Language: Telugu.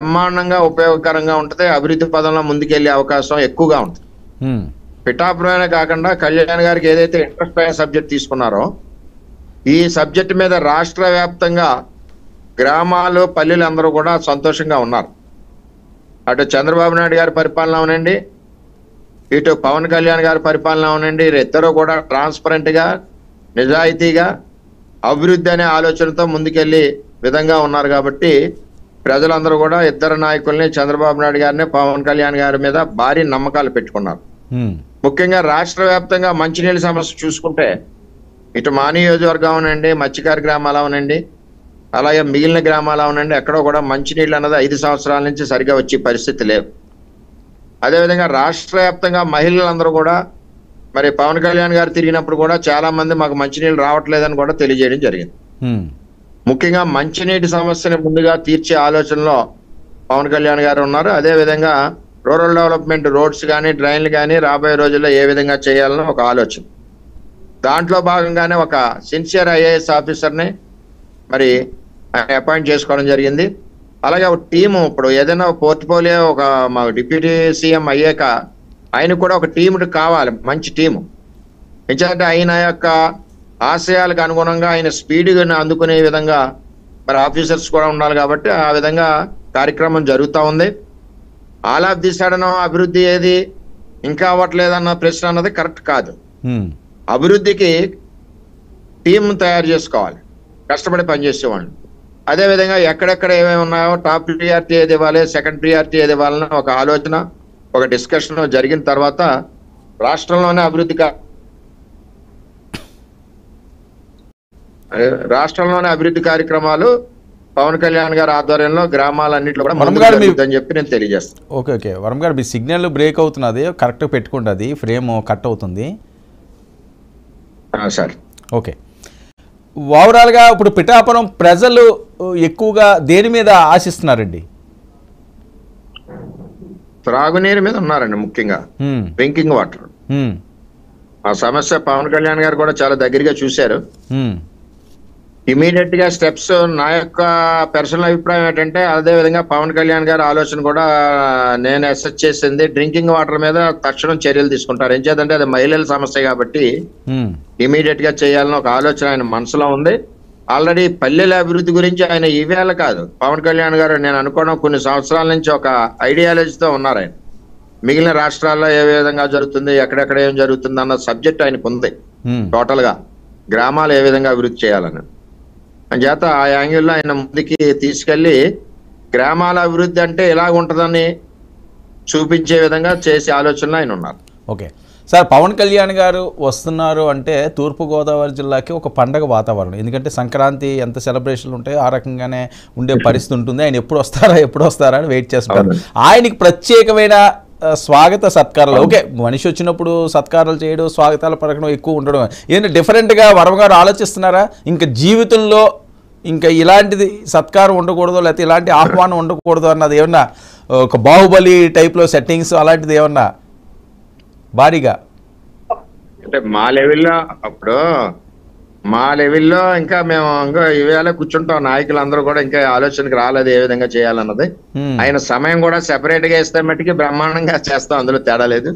బ్రహ్మాండంగా ఉపయోగకరంగా ఉంటుంది. అభివృద్ధి పదంలో ముందుకెళ్లే అవకాశం ఎక్కువగా ఉంటుంది. పిఠాపురమే కాకుండా కళ్యాణ్ గారికి ఏదైతే ఇంట్రెస్ట్ అయిన సబ్జెక్ట్ తీసుకున్నారో ఈ సబ్జెక్ట్ మీద రాష్ట్ర వ్యాప్తంగా గ్రామాలు పల్లెలు అందరూ కూడా సంతోషంగా ఉన్నారు. అటు చంద్రబాబు నాయుడు గారి పరిపాలన అవునండి, ఇటు పవన్ కళ్యాణ్ గారి పరిపాలన అవునండి, ఇద్దరు కూడా ట్రాన్స్పరెంట్ గా నిజాయితీగా అభివృద్ధి అనే ఆలోచనతో ముందుకెళ్లి విధంగా ఉన్నారు. కాబట్టి ప్రజలందరూ కూడా ఇద్దరు నాయకుల్ని, చంద్రబాబు నాయుడు గారిని, పవన్ కళ్యాణ్ గారి మీద భారీ నమ్మకాలు పెట్టుకున్నారు. ముఖ్యంగా రాష్ట్ర వ్యాప్తంగా మంచినీళ్ళ సమస్య చూసుకుంటే ఇటు మా నియోజకవర్గం అవునండి, మత్స్యకార గ్రామాలు అవునండి, అలాగే మిగిలిన గ్రామాలు అవునండి, ఎక్కడో కూడా మంచినీళ్ళు అన్నది 5 సంవత్సరాల నుంచి సరిగా వచ్చే పరిస్థితి లేవు. అదేవిధంగా రాష్ట్ర వ్యాప్తంగా మహిళలందరూ కూడా మరి పవన్ కళ్యాణ్ గారు తిరిగినప్పుడు కూడా చాలా మంది మాకు మంచినీళ్ళు రావట్లేదని కూడా తెలియజేయడం జరిగింది. ముఖ్యంగా మంచినీటి సమస్యని ముందుగా తీర్చే ఆలోచనలో పవన్ కళ్యాణ్ గారు ఉన్నారు. అదేవిధంగా రూరల్ డెవలప్మెంట్ రోడ్స్ కానీ డ్రైన్లు కానీ రాబోయే రోజుల్లో ఏ విధంగా చేయాలని ఒక ఆలోచన. దాంట్లో భాగంగానే ఒక సిన్సియర్ ఐఏఎస్ ఆఫీసర్ని మరి అపాయింట్ చేసుకోవడం జరిగింది. అలాగే ఒక టీము, ఇప్పుడు ఏదైనా పోర్ట్ఫోలియో ఒక మా డిప్యూటీ సీఎం అయ్యాక ఆయన కూడా ఒక టీము కావాలి, మంచి టీము. ఎందుకంటే ఆయన యొక్క ఆశయాలకు అనుగుణంగా ఆయన స్పీడ్గా అందుకునే విధంగా మరి ఆఫీసర్స్ కూడా ఉండాలి. కాబట్టి ఆ విధంగా కార్యక్రమం జరుగుతూ ఉంది. ఆల్ ఆఫ్ ది సడన్ అభివృద్ధి ఏది ఇంకా అవ్వట్లేదన్న ప్రశ్న అన్నది కరెక్ట్ కాదు. అభివృద్ధికి టీం తయారు చేసుకోవాలి, కష్టపడి పనిచేసేవాళ్ళు. అదేవిధంగా ఎక్కడెక్కడ ఏమేమి ఉన్నాయో టాప్ ప్రియారిటీ ఏది ఇవ్వాలి, సెకండ్ ప్రియారిటీ ఏది ఇవ్వాలని ఒక ఆలోచన, ఒక డిస్కషన్ జరిగిన తర్వాత రాష్ట్రంలోనే అభివృద్ధి కార్యక్రమాలు పవన్ కళ్యాణ్ గారి ఆధ్వర్యంలో గ్రామాలన్నింటిలో కూడా అని చెప్పి నేను తెలియజేస్తాను. ఓకే వరం గారు, మీ సిగ్నల్ బ్రేక్ అవుతున్నది, కరెక్ట్ పెట్టుకుంటుంది, ఫ్రేమ్ కట్ అవుతుంది సార్. ఓకే, ఓవరాల్గా ఇప్పుడు పిఠాపురం ప్రజలు ఎక్కువగా దేని మీద ఆశిస్తున్నారండి? త్రాగునీరు మీద ఉన్నారండి, ముఖ్యంగా డ్రింకింగ్ వాటర్. ఆ సమస్య పవన్ కళ్యాణ్ గారు కూడా చాలా దగ్గరగా చూశారు. ఇమీడియట్ గా స్టెప్స్, నా యొక్క పర్సనల్ అభిప్రాయం ఏంటంటే అదే విధంగా పవన్ కళ్యాణ్ గారి ఆలోచన కూడా నేను అసెస్ చేసింది, డ్రింకింగ్ వాటర్ మీద తక్షణం చర్యలు తీసుకుంటారు. ఏం చేద్దంటే అది మహిళల సమస్య కాబట్టి ఇమీడియట్ గా చేయాలని ఒక ఆలోచన ఆయన మనసులో ఉంది. ఆల్రెడీ పల్లెల అభివృద్ధి గురించి ఆయన ఈవేళ కాదు, పవన్ కళ్యాణ్ గారు నేను అనుకోవడం కొన్ని సంవత్సరాల నుంచి ఒక ఐడియాలజీతో ఉన్నారు. ఆయన మిగిలిన రాష్ట్రాల్లో ఏ విధంగా జరుగుతుంది, ఎక్కడెక్కడ ఏం జరుగుతుంది అన్న సబ్జెక్ట్ ఆయనకు ఉంది. టోటల్ గా గ్రామాలు ఏ విధంగా అభివృద్ధి చేయాలని చేత ఆ యాంగిల్లో ఆయన ముందుకి తీసుకెళ్లి గ్రామాల అభివృద్ధి అంటే ఎలాగ ఉంటుందని చూపించే విధంగా చేసే ఆలోచనలో ఆయన ఉన్నారు. ఓకే సార్, పవన్ కళ్యాణ్ గారు వస్తున్నారు అంటే తూర్పుగోదావరి జిల్లాకి ఒక పండగ వాతావరణం. ఎందుకంటే సంక్రాంతి ఎంత సెలబ్రేషన్లు ఉంటాయో ఆ రకంగానే ఉండే పరిస్థితి ఉంటుంది. ఆయన ఎప్పుడు వస్తారా అని వెయిట్ చేస్తుంటారు. ఆయనకి ప్రత్యేకమైన స్వాగత సత్కారాలు, ఓకే మనిషి వచ్చినప్పుడు సత్కారాలు చేయడం, స్వాగతాలు పలకడం ఎక్కువ ఉండడం, ఏంటంటే డిఫరెంట్గా వరం గారు ఆలోచిస్తున్నారా? ఇంకా జీవితంలో ఇంకా ఇలాంటిది సత్కారం ఉండకూడదు, లేకపోతే ఇలాంటి ఆహ్వానం ఉండకూడదు అన్నది ఏమన్నా ఒక బాహుబలి టైప్లో సెట్టింగ్స్ అలాంటిది ఏమన్నా భారీగా? అంటే మా లెవెల్లో ఇంకా మేము ఇంకా ఇవేళ కూర్చుంటాం, నాయకులందరూ కూడా ఇంకా ఆలోచనకి రాలేదు ఏ విధంగా చేయాలన్నది. ఆయన సమయం కూడా సెపరేట్ గా ఇస్తే మట్టికి బ్రహ్మాండంగా చేస్తాం, అందులో తేడా లేదు.